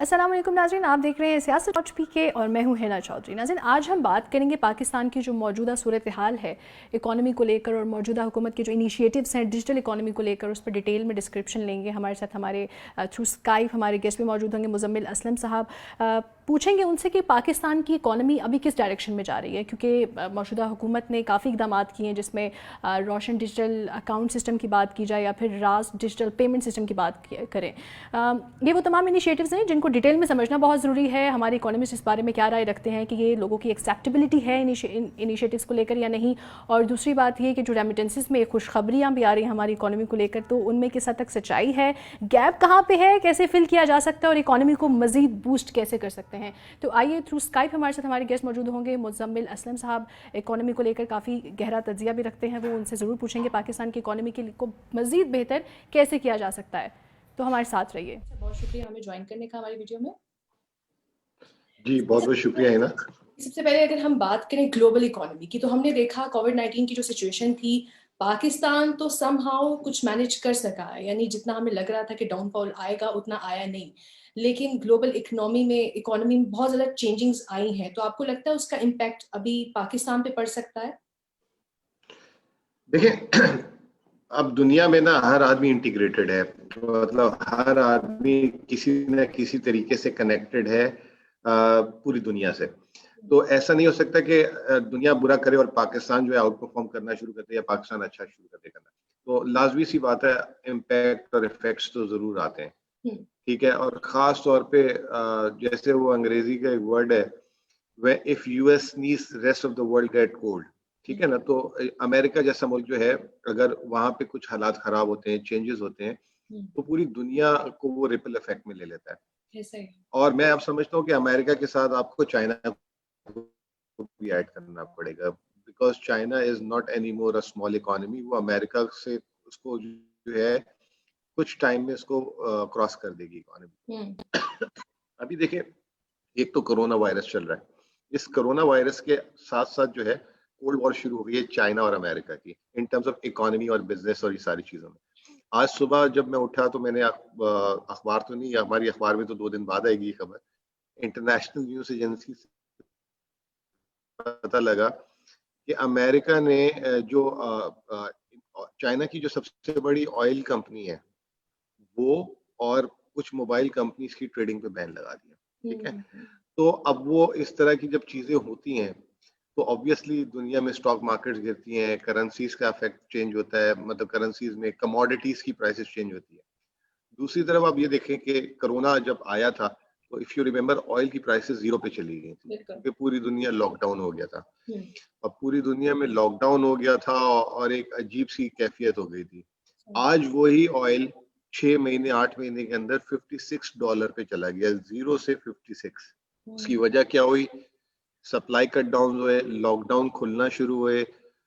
अस्सलाम वालेकुम नाज़रीन, आप देख रहे हैं सियासत डॉट पी और मैं हूं हिना चौधरी। नाज़रीन, आज हम बात करेंगे पाकिस्तान की जो मौजूदा सूरत हाल है इकॉनमी को लेकर और मौजूदा हुकूमत के जो इनिशिएटिव्स हैं डिजिटल इकॉनमी को लेकर, उस पर डिटेल में डिस्क्रिप्शन लेंगे। हमारे साथ हमारे थ्रू स्काइप हमारे गेस्ट भी मौजूद होंगे, मुजम्मिल असलम साहब। पूछेंगे उनसे कि पाकिस्तान की इकॉनमी अभी किस डायरेक्शन में जा रही है, क्योंकि मौजूदा हुकूमत ने काफ़ी इकदाम किए हैं, जिसमें रोशन डिजिटल अकाउंट सिस्टम की बात की जाए या फिर रास डिजिटल पेमेंट सिस्टम की बात करें। ये वो तमाम इनिशिएटिव्स हैं जिनको डिटेल में समझना बहुत ज़रूरी है। हमारे इकोनॉमिस्ट इस बारे में क्या राय रखते हैं कि ये लोगों की एक्सेप्टेबिलिटी है इनिशिएटिव्स को लेकर या नहीं। और दूसरी बात ये कि जो रेमिटेंसेस में खुशखबरियाँ भी आ रही हैं हमारी इकोनॉमी को लेकर, तो उनमें किस हद तक सच्चाई है, गैप कहाँ पे है, कैसे फिल किया जा सकता है और इकोनॉमी को मजीद बूस्ट कैसे कर सकते हैं। तो आइए, थ्रू स्काइप हमारे साथ हमारे गेस्ट मौजूद होंगे। मुजम्मिल असलम साहब इकोनॉमी को लेकर काफ़ी गहरा तजिया भी रखते हैं, वो उनसे ज़रूर पूछेंगे पाकिस्तान की इकोनॉमी को मजीद बेहतर कैसे किया जा सकता है। तो हमारे साथ रहिए। बहुत शुक्रिया हमें ज्वाइन करने का हमारी वीडियो में। जी बहुत बहुत शुक्रिया है ना। सबसे पहले अगर हम बात करें ग्लोबल इकोनॉमी की, तो हमने देखा कोविड-19 की जो सिचुएशन थी, पाकिस्तान तो समहाउ कुछ मैनेज कर सका है, यानी जितना हमें लग रहा था कि डाउनफॉल आएगा उतना आया नहीं। लेकिन ग्लोबल इकोनॉमी में बहुत ज़्यादा चेंजिंग्स आई हैं, तो आपको लगता है उसका इम्पैक्ट अभी पाकिस्तान पे पड़ सकता है? देखिए अब दुनिया में ना हर आदमी इंटीग्रेटेड है, मतलब हर आदमी किसी न किसी तरीके से कनेक्टेड है पूरी दुनिया से। तो ऐसा नहीं हो सकता कि दुनिया बुरा करे और पाकिस्तान जो है आउट परफॉर्म करना शुरू कर दे या पाकिस्तान अच्छा शुरू कर दे करना। तो लाजमी सी बात है, इम्पैक्ट और इफेक्ट्स तो जरूर आते हैं, ठीक है। और खास तौर पे जैसे वो अंग्रेजी का एक वर्ड है, way if US needs rest of the world gate cold, ठीक है ना। तो अमेरिका जैसा मुल्क जो है, अगर वहां पे कुछ हालात खराब होते हैं, चेंजेस होते हैं, तो पूरी दुनिया को वो रिपल इफेक्ट में ले लेता है। और मैं अब समझता हूँ कि अमेरिका के साथ आपको चाइना को भी ऐड करना पड़ेगा, because China is not any more a small economy. वो अमेरिका से उसको जो है कुछ टाइम में इसको क्रॉस कर देगी इकोनॉमी। अभी देखिए, एक तो कोरोना वायरस चल रहा है, इस कोरोना वायरस के साथ साथ जो है कोल्ड वॉर शुरू हो गई है चाइना और अमेरिका की, इन टर्म्स ऑफ इकोनॉमी और बिजनेस और ये सारी चीजों में। आज सुबह जब मैं उठा तो मैंने अखबार तो नहीं, हमारी अखबार में तो 2 दिन बाद आएगी ये खबर, इंटरनेशनल न्यूज एजेंसी से पता लगा कि अमेरिका ने जो चाइना की जो सबसे बड़ी ऑयल कंपनी है वो और कुछ मोबाइल कंपनीज की ट्रेडिंग पे बैन लगा दिया, ठीक है। तो अब वो इस तरह की जब चीजें होती हैं तो ऑब्वियसली दुनिया में स्टॉक मार्केट्स गिरती हैं, करेंसीज का इफेक्ट चेंज होता है, मतलब करेंसीज में कमोडिटीज की प्राइसेस चेंज होती है। दूसरी तरफ आप ये देखें कि कोरोना जब आया था तो इफ यू रिमेम्बर ऑयल की प्राइसेस 0 पे चली गई थी क्योंकि पूरी दुनिया लॉकडाउन हो गया था। अब पूरी दुनिया में लॉकडाउन हो गया था और एक अजीब सी कैफियत हो गई थी। आज वही ऑयल 6 महीने 8 महीने के अंदर $56 पे चला गया, 0 से 56। उसकी वजह क्या हुई? सप्लाई कट डाउन हुए, लॉकडाउन खुलना शुरू हुए,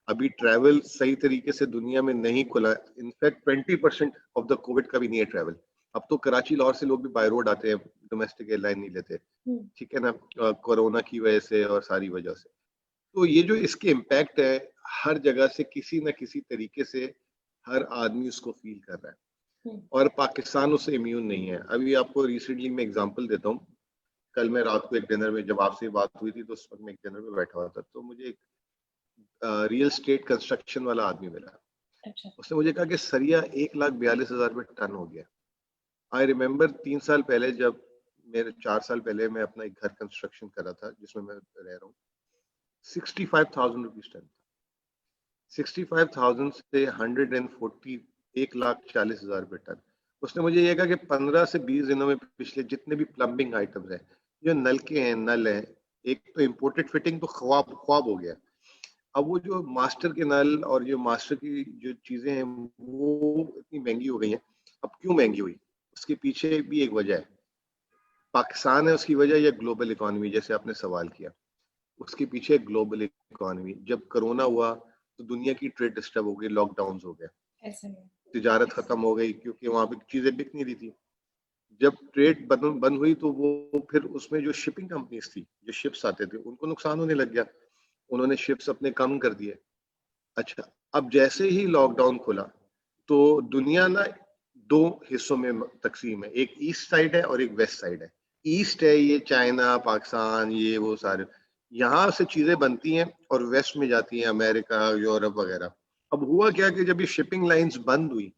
अभी ट्रैवल सही तरीके से दुनिया में नहीं खुला। इनफैक्ट 20% ऑफ द कोविड का भी नहीं है ट्रैवल। अब तो कराची लाहौर से लोग भी बाय रोड आते हैं, डोमेस्टिक एयरलाइन नहीं लेते, ठीक है ना, कोरोना की वजह से और सारी वजह से। तो ये जो इसके इम्पैक्ट है हर जगह से किसी न किसी तरीके से हर आदमी उसको फील कर रहा है और पाकिस्तान उससे इम्यून नहीं है। अभी आपको रिसेंटली मैं एग्जांपल देता हूँ। कल मैं रात को एक डिनर में, जब आपसे बात हुई थी तो उस वक्त मैं एक डिनर में बैठा हुआ था, तो मुझे एक रियल स्टेट कंस्ट्रक्शन वाला आदमी मिला। अच्छा। उसने मुझे कहा कि सरिया 1,42,000 में टन हो गया। आई रिमेम्बर 3 साल पहले, जब मेरे 4 साल पहले मैं अपना एक घर कंस्ट्रक्शन कर रहा था जिसमें मैं रह रहा हूँ, 65,000 रुपीज टन। 65,000 से 140, 1,40,000 रुपये टन। उसने मुझे ये कहा कि 15 से 20 दिनों में पिछले जितने भी प्लम्बिंग आइटम्स हैं, जो नलके हैं, नल हैं, एक तो इम्पोर्टेड फिटिंग तो ख्वाब ख्वाब हो गया। अब वो जो मास्टर के नल और जो मास्टर की जो चीजें हैं वो इतनी महंगी हो गई हैं। अब क्यों महंगी हुई? उसके पीछे भी एक वजह है। पाकिस्तान है उसकी वजह या ग्लोबल इकोनॉमी, जैसे आपने सवाल किया, उसके पीछे ग्लोबल इकोनॉमी। जब कोरोना हुआ तो दुनिया की ट्रेड डिस्टर्ब हो गई, लॉकडाउन हो गया, तिजारत खत्म हो गई क्योंकि वहां पे चीजें बिक नहीं रही थी। जब ट्रेड बंद हुई तो वो फिर उसमें जो शिपिंग कंपनीज थी, जो शिप्स आते थे, उनको नुकसान होने लग गया। उन्होंने शिप्स अपने कम कर दिए। अच्छा, अब जैसे ही लॉकडाउन खुला तो दुनिया ना 2 हिस्सों में तकसीम है, एक ईस्ट साइड है और एक वेस्ट साइड है। ईस्ट है ये चाइना, पाकिस्तान, ये वो सारे, यहाँ से चीजें बनती हैं और वेस्ट में जाती हैं, अमेरिका, यूरोप वगैरह। अब हुआ क्या कि जब ये शिपिंग लाइंस बंद हुई,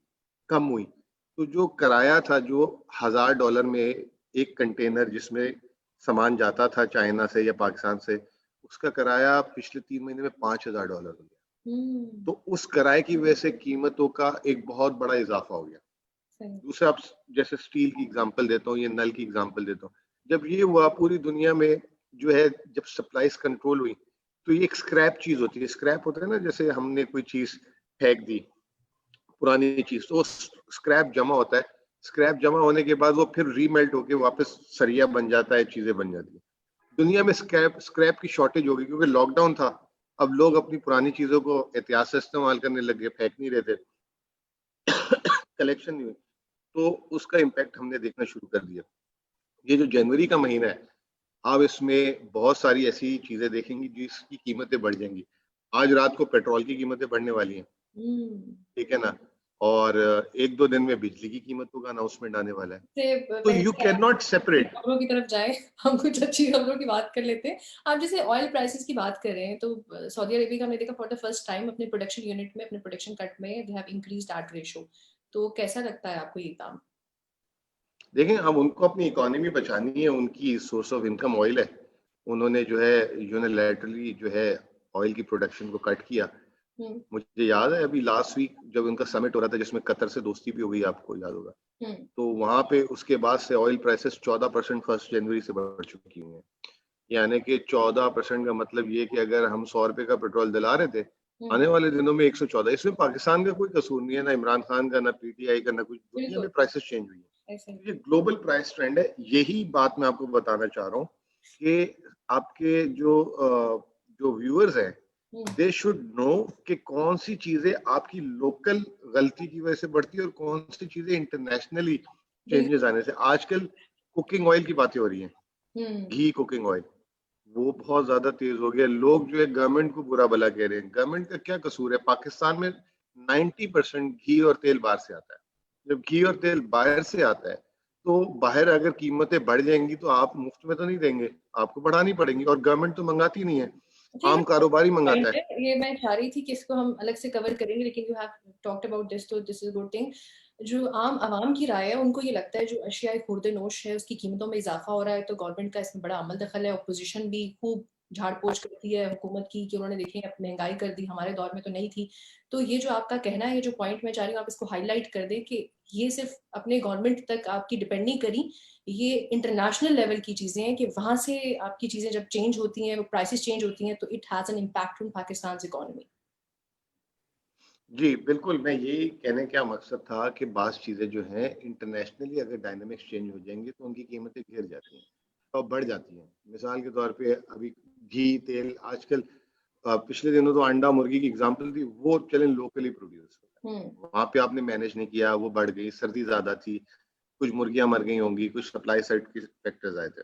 कम हुई, तो जो किराया था, जो $1000 में एक कंटेनर जिसमें सामान जाता था चाइना से या पाकिस्तान से, उसका किराया पिछले 3 महीने में $5000 हो गया। तो उस किराए की वजह से कीमतों का एक बहुत बड़ा इजाफा हो गया। दूसरा, आप जैसे स्टील की एग्जांपल देता हूँ, ये नल की एग्जांपल देता हूँ, जब ये हुआ पूरी दुनिया में जो है, जब सप्लाईज कंट्रोल हुई, तो ये एक स्क्रैप चीज होती है। स्क्रैप होता है ना, जैसे हमने कोई चीज फेंक दी, पुरानी चीज, तो स्क्रैप जमा होता है। स्क्रैप जमा होने के बाद वो फिर रीमेल्ट होके वापस सरिया बन जाता है, चीजें बन जाती है। दुनिया में स्क्रैप की शॉर्टेज हो गई क्योंकि लॉकडाउन था। अब लोग अपनी पुरानी चीजों को एहतियात से इस्तेमाल करने लगे, फेंक नहीं रहे थे, कलेक्शन नहीं हुई, तो उसका इम्पैक्ट हमने देखना शुरू कर दिया। ये जो जनवरी का महीना है, आप इसमें बहुत सारी ऐसी चीजें देखेंगी जिसकी कीमतें बढ़ जाएंगी। आज रात को पेट्रोल की कीमतें बढ़ने वाली हैं, ठीक है ना, और 1-2 दिन में बिजली की कीमतों का अनाउंसमेंट आने वाला है। तो यू कैन नॉट सेपरेट। खबरों की तरफ जाए, हम कुछ अच्छी खबरों की बात कर लेते हैं। आप जैसे ऑयल प्राइसेस की बात कर रहे हैं, तो सऊदी अरेबिया का हमने देखा फॉर द फर्स्ट टाइम अपने प्रोडक्शन यूनिट में, अपने प्रोडक्शन कट में they have increased that ratio. तो कैसा लगता है आपको ये काम? देखें, अब उनको अपनी इकोनॉमी बचानी है, उनकी सोर्स ऑफ इनकम ऑयल है। उन्होंने जो है यूनिलैटरली जो है ऑयल की प्रोडक्शन को कट किया। मुझे याद है अभी लास्ट वीक जब उनका समिट हो रहा था, जिसमें कतर से दोस्ती भी हो गई, आपको याद होगा, तो वहां पे उसके बाद से ऑयल प्राइसेस 14% 1 जनवरी से बढ़ चुकी हैं। यानी कि 14% का मतलब ये कि अगर हम 100 रुपए का पेट्रोल दिला रहे थे, आने वाले दिनों में 114। इसमें पाकिस्तान का कोई कसूर नहीं है, ना इमरान खान का, ना पीटीआई का, ना कुछ। दुनिया में प्राइसेस चेंज हुई है, ये ग्लोबल प्राइस ट्रेंड है। यही बात मैं आपको बताना चाह रहा हूँ कि आपके जो व्यूअर्स हैं, दे शुड नो कि कौन सी चीजें आपकी लोकल गलती की वजह से बढ़ती है और कौन सी चीजें इंटरनेशनली चेंजेस आने से। आजकल कुकिंग ऑयल की बातें हो रही हैं, घी कुकिंग ऑयल, वो बहुत ज्यादा तेज हो गया। लोग जो है गवर्नमेंट को बुरा भला कह रहे हैं। गवर्नमेंट का क्या कसूर है? पाकिस्तान में 90% घी और तेल बाहर से आता है। जब घी और तेल बाहर से आता है, तो बाहर अगर कीमतें बढ़ जाएंगी तो आप मुफ्त में तो नहीं देंगे, आपको बढ़ानी पड़ेंगी, और गवर्नमेंट तो मंगाती नहीं है, आम कारोबारी मंगाता है। ये मैं चाह रही थी कि इसको हम अलग से कवर करेंगे, लेकिन you have talked about this, तो दिस इज गुड थिंग। जो आम आवाम की राय है, उनको ये लगता है जो अशियाए खुर्द नोश है उसकी कीमतों में इजाफा हो रहा है, तो गवर्नमेंट का इसमें बड़ा अमल दखल है। अपोजिशन भी खूब झाड़ पोछ करती है हुकूमत की कि उन्होंने देखें अब महंगाई कर दी, हमारे दौर में तो नहीं थी। तो ये जो आपका कहना है, ये जो पॉइंट मैं चाह रही हूँ आप इसको हाईलाइट कर दें कि ये सिर्फ अपने गवर्नमेंट तक आपकी डिपेंड नहीं करी, ये इंटरनेशनल लेवल की चीजें हैं कि वहां से आपकी चीजें जब चेंज होती हैं, प्राइसेस चेंज होती हैं, तो it has an impact on Pakistan economy. जी बिल्कुल, मैं यही कहने का मकसद था कि बात चीजें जो हैं इंटरनेशनली अगर डायनामिक्स चेंज हो जाएंगी तो उनकी कीमतें गिर जाती हैं और बढ़ जाती हैं। मिसाल के तौर पे अभी घी, तेल, आजकल पिछले दिनों तो अंडा मुर्गी की एग्जांपल थी, वो चलें लोकली प्रोड्यूस, वहां पे आपने मैनेज नहीं किया, वो बढ़ गई, सर्दी ज्यादा थी, कुछ मुर्गियां मर गई होंगी, कुछ सप्लाई साइड के फैक्टर्स आए थे।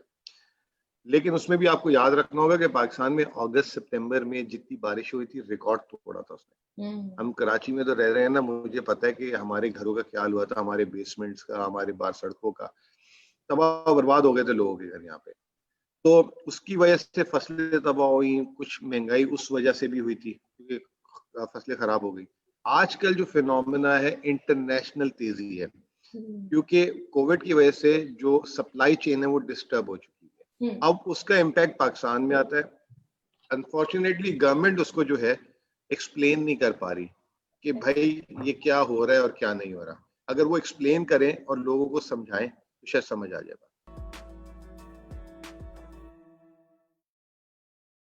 लेकिन उसमें भी आपको याद रखना होगा कि पाकिस्तान में अगस्त सितंबर में जितनी बारिश हुई थी, रिकॉर्ड तोड़ा था उसने। हम कराची में तो रह रहे हैं ना, मुझे पता है कि हमारे घरों का क्या हाल हुआ था, हमारे बेसमेंट्स का, हमारे बाहर सड़कों का, तबाह बर्बाद हो गए थे लोगों के घर यहाँ पे। तो उसकी वजह से फसलें तबाह हुई, कुछ महंगाई उस वजह से भी हुई थी क्योंकि फसलें खराब हो गई। आजकल जो फिनोमेना है इंटरनेशनल तेजी है, क्योंकि कोविड की वजह से जो सप्लाई चेन है वो डिस्टर्ब हो चुकी है। अब उसका इम्पैक्ट पाकिस्तान में आता है। अनफॉर्चुनेटली गवर्नमेंट उसको जो है एक्सप्लेन नहीं कर पा रही कि भाई ये क्या हो रहा है और क्या नहीं हो रहा। अगर वो एक्सप्लेन करें और लोगों को समझाएं तो शायद समझ आ जाए।